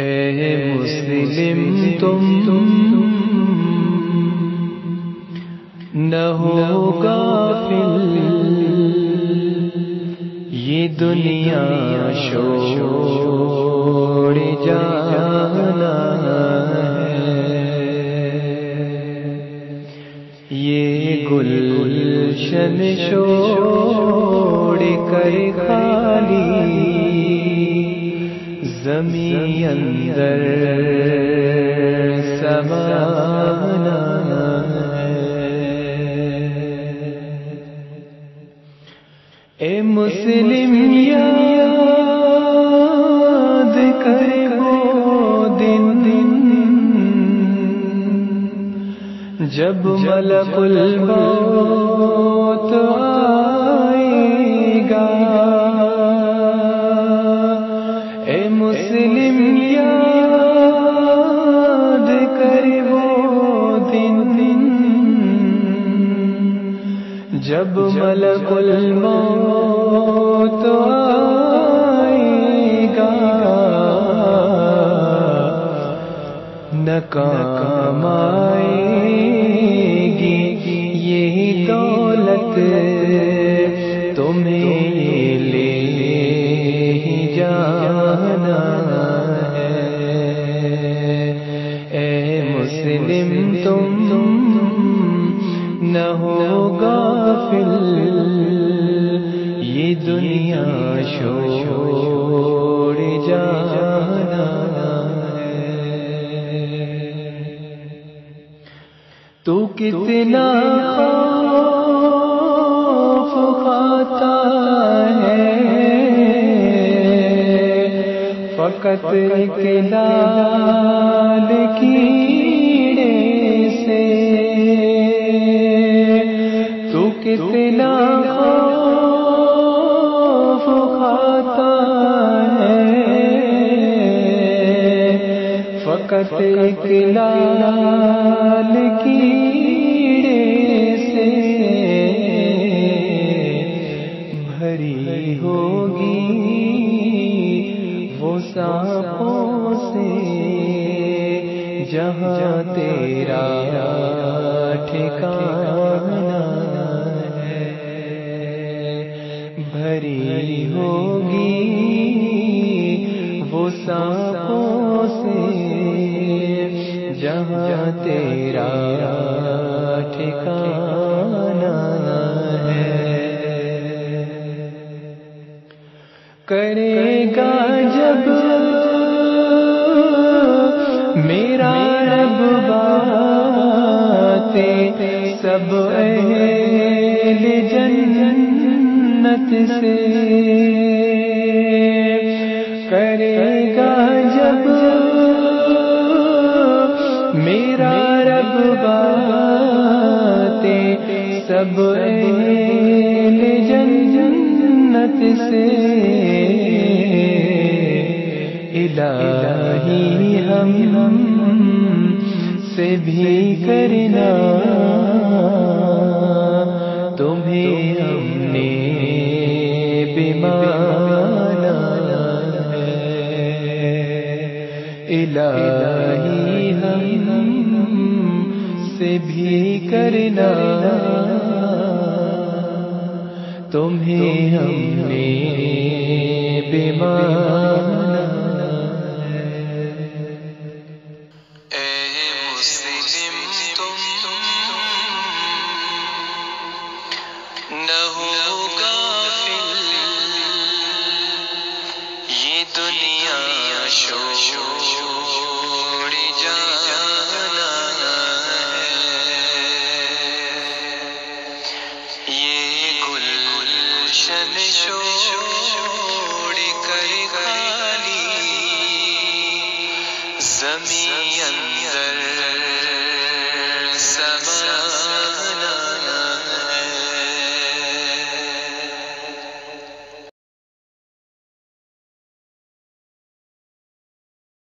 اے مسلم تم نہ ہو غافل، یہ دنیا چھوڑ جانا ہے، یہ گلشن چھوڑ کر خالی زمین اندر سمانا ہے۔ اے مسلم یاد کر وہ دن جب ملک الموت آئے گا، اے مسلم یاد کر وہ دن جب ملک الموت آئے گا، نہ کام آئے گی یہ دولت تمہیں لے ہی جانا ہے۔ اے مسلم تم نہ ہو غافل، یہ دنیا چھوڑ جانا ہے۔ تو کتنا خوف کھاتا ہے فقط ایک لال کیڑے سے، تو کتنا خوف کھاتا ہے فقط ایک لال کیڑے سے، بھری ہوگی وہ سانپوں سے جہاں تیرا ٹھکانا ہے، بھری ہوگی وہ سانپوں سے جہاں تیرا ٹھکانا ہے۔ کرے گا جب میرا رب باتیں سب اہل جنت سے، کرے گا جب میرا رب باتیں سب اہل جنت سے، الہی ہم سے بھی کرنا تمہیں ہم نے بھی مانا ہے، الہی ہم سے بھی کرنا تمہیں ہم نے بھی مانا ہے۔ اے مسلم تم نہ ہو غافل، یہ دنیا چھوڑ